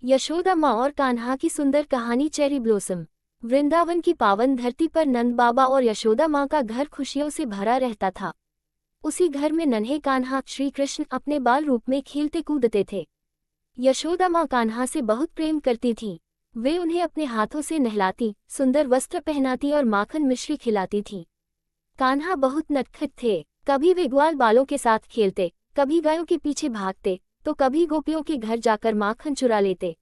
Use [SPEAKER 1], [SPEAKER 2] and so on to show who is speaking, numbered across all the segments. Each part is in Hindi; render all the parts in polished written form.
[SPEAKER 1] यशोदा माँ और कान्हा की सुंदर कहानी। Cherry blossom. वृंदावन की पावन धरती पर नंद बाबा और यशोदा माँ का घर खुशियों से भरा रहता था। उसी घर में नन्हे कान्हा श्री कृष्ण अपने बाल रूप में खेलते कूदते थे। यशोदा माँ कान्हा से बहुत प्रेम करती थीं। वे उन्हें अपने हाथों से नहलाती, सुंदर वस्त्र पहनाती और माखन मिश्री खिलाती थीं। कान्हा बहुत नटखट थे। कभी वे ग्वाल बालों के साथ खेलते, कभी गायों के पीछे भागते, तो कभी गोपियों के घर जाकर माखन चुरा लेते।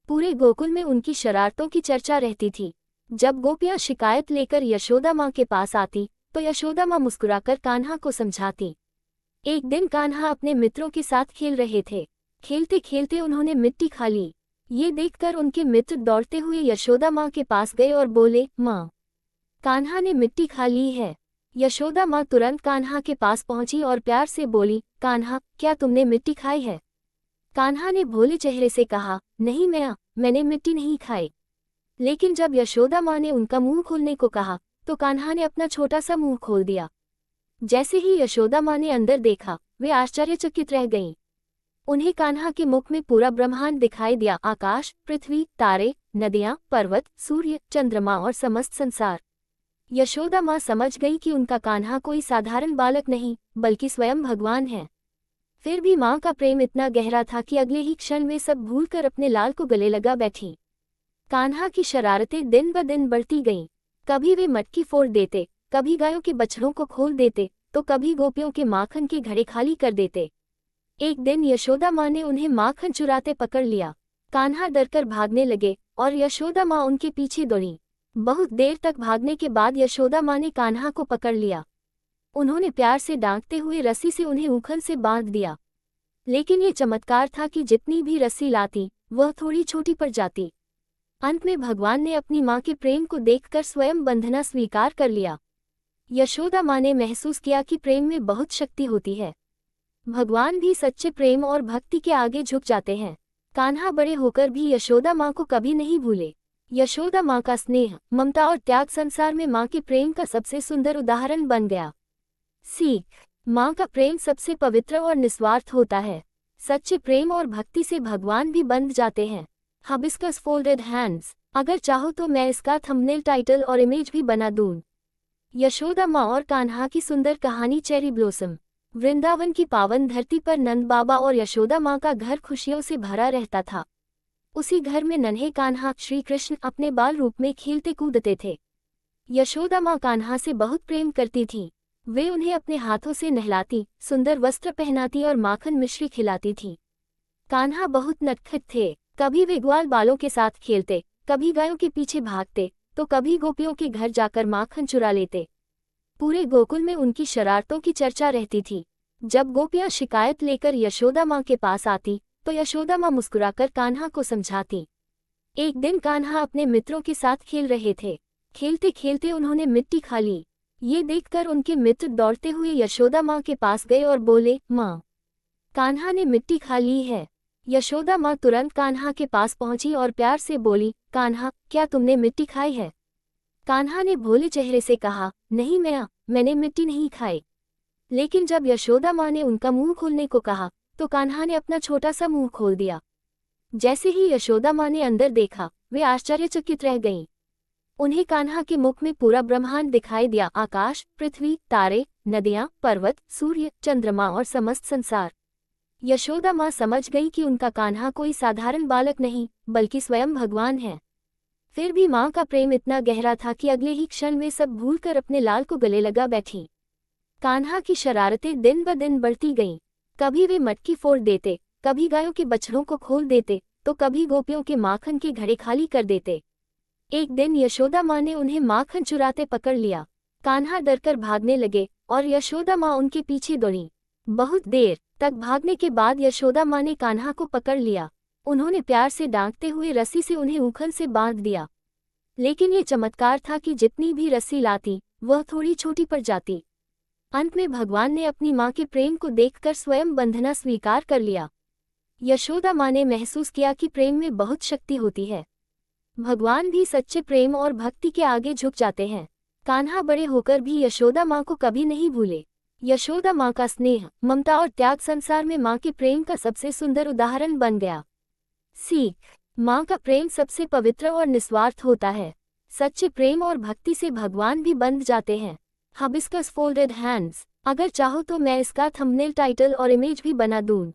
[SPEAKER 1] पूरे गोकुल में उनकी शरारतों की चर्चा रहती थी। जब गोपियां शिकायत लेकर यशोदा माँ के पास आती, तो यशोदा माँ मुस्कुराकर कान्हा को समझाती। एक दिन कान्हा अपने मित्रों के साथ खेल रहे थे। खेलते खेलते उन्होंने मिट्टी खा ली। ये देखकर उनके मित्र दौड़ते हुए यशोदा माँ के पास गए और बोले, माँ, कान्हा ने मिट्टी खा ली है। यशोदा माँ तुरंत कान्हा के पास पहुंची और प्यार से बोली, कान्हा, क्या तुमने मिट्टी खाई है? कान्हा ने भोले चेहरे से कहा, नहीं मैंने मिट्टी नहीं खाई। लेकिन जब यशोदा माँ ने उनका मुंह खोलने को कहा, तो कान्हा ने अपना छोटा सा मुंह खोल दिया। जैसे ही यशोदा माँ ने अंदर देखा, वे आश्चर्यचकित रह गईं। उन्हें कान्हा के मुख में पूरा ब्रह्मांड दिखाई दिया, आकाश, पृथ्वी, तारे, नदियाँ, पर्वत, सूर्य, चंद्रमा और समस्त संसार। यशोदा माँ समझ गई कि उनका कान्हा कोई साधारण बालक नहीं, बल्कि स्वयं भगवान है। फिर भी माँ का प्रेम इतना गहरा था कि अगले ही क्षण वे सब भूलकर अपने लाल को गले लगा बैठी। कान्हा की शरारतें दिन ब दिन बढ़ती गईं। कभी वे मटकी फोड़ देते, कभी गायों के बछड़ों को खोल देते, तो कभी गोपियों के माखन के घड़े खाली कर देते। एक दिन यशोदा माँ ने उन्हें माखन चुराते पकड़ लिया। कान्हा डरकर भागने लगे और यशोदा माँ उनके पीछे दौड़ी। बहुत देर तक भागने के बाद यशोदा माँ ने कान्हा को पकड़ लिया। उन्होंने प्यार से डांटते हुए रस्सी से उन्हें उखल से बांध दिया। लेकिन ये चमत्कार था कि जितनी भी रस्सी लाती, वह थोड़ी छोटी पड़ जाती। अंत में भगवान ने अपनी माँ के प्रेम को देखकर स्वयं बंधना स्वीकार कर लिया। यशोदा माँ ने महसूस किया कि प्रेम में बहुत शक्ति होती है। भगवान भी सच्चे प्रेम और भक्ति के आगे झुक जाते हैं। कान्हा बड़े होकर भी यशोदा माँ को कभी नहीं भूले। यशोदा माँ का स्नेह, ममता और त्याग संसार में माँ के प्रेम का सबसे सुंदर उदाहरण बन गया। सीख। माँ का प्रेम सबसे पवित्र और निस्वार्थ होता है। सच्चे प्रेम और भक्ति से भगवान भी बंध जाते हैं। Hibiscus folded hands. अगर चाहो तो मैं इसका थंबनेल, टाइटल और इमेज भी बना दूं। यशोदा माँ और कान्हा की सुंदर कहानी। Cherry blossom. वृंदावन की पावन धरती पर नंद बाबा और यशोदा माँ का घर खुशियों से भरा रहता था। उसी घर में नन्हे कान्हा श्री कृष्ण अपने बाल रूप में खेलते कूदते थे। यशोदा माँ कान्हा से बहुत प्रेम करती थीं। वे उन्हें अपने हाथों से नहलाती, सुंदर वस्त्र पहनाती और माखन मिश्री खिलाती थीं। कान्हा बहुत नटखट थे। कभी वे ग्वाल बालों के साथ खेलते, कभी गायों के पीछे भागते, तो कभी गोपियों के घर जाकर माखन चुरा लेते। पूरे गोकुल में उनकी शरारतों की चर्चा रहती थी। जब गोपियां शिकायत लेकर यशोदा माँ के पास आती, तो यशोदा माँ मुस्कुराकर कान्हा को समझाती। एक दिन कान्हा अपने मित्रों के साथ खेल रहे थे। खेलते खेलते उन्होंने मिट्टी खा ली। ये देखकर उनके मित्र दौड़ते हुए यशोदा माँ के पास गए और बोले, माँ, कान्हा ने मिट्टी खा ली है। यशोदा माँ तुरंत कान्हा के पास पहुंची और प्यार से बोली, कान्हा, क्या तुमने मिट्टी खाई है? कान्हा ने भोले चेहरे से कहा, नहीं मैंने मिट्टी नहीं खाई। लेकिन जब यशोदा माँ ने उनका मुंह खोलने को कहा, तो कान्हा ने अपना छोटा सा मुंह खोल दिया। जैसे ही यशोदा माँ ने अंदर देखा, वे आश्चर्यचकित रह गईं। उन्हें कान्हा के मुख में पूरा ब्रह्मांड दिखाई दिया, आकाश, पृथ्वी, तारे, नदियाँ, पर्वत, सूर्य, चंद्रमा और समस्त संसार। यशोदा माँ समझ गई कि उनका कान्हा कोई साधारण बालक नहीं, बल्कि स्वयं भगवान है। फिर भी माँ का प्रेम इतना गहरा था कि अगले ही क्षण वे सब भूलकर अपने लाल को गले लगा बैठी। कान्हा की शरारतें दिन ब दिन बढ़ती गईं। कभी वे मटकी फोड़ देते, कभी गायों के बछड़ों को खोल देते, तो कभी गोपियों के माखन के घड़े खाली कर देते। एक दिन यशोदा माँ ने उन्हें माखन चुराते पकड़ लिया। कान्हा डरकर भागने लगे और यशोदा माँ उनके पीछे दौड़ी। बहुत देर तक भागने के बाद यशोदा माँ ने कान्हा को पकड़ लिया। उन्होंने प्यार से डांटते हुए रस्सी से उन्हें उखल से बांध दिया। लेकिन ये चमत्कार था कि जितनी भी रस्सी लाती, वह थोड़ी छोटी पड़ जाती। अंत में भगवान ने अपनी माँ के प्रेम को देखकर स्वयं बंधना स्वीकार कर लिया। यशोदा माँ ने महसूस किया कि प्रेम में बहुत शक्ति होती है। भगवान भी सच्चे प्रेम और भक्ति के आगे झुक जाते हैं। कान्हा बड़े होकर भी यशोदा माँ को कभी नहीं भूले। यशोदा माँ का स्नेह, ममता और त्याग संसार में माँ के प्रेम का सबसे सुंदर उदाहरण बन गया। सीख। माँ का प्रेम सबसे पवित्र और निस्वार्थ होता है। सच्चे प्रेम और भक्ति से भगवान भी बंध जाते हैं। Hibiscus folded hands. अगर चाहो तो मैं इसका थंबनेल टाइटल और इमेज भी बना दूं।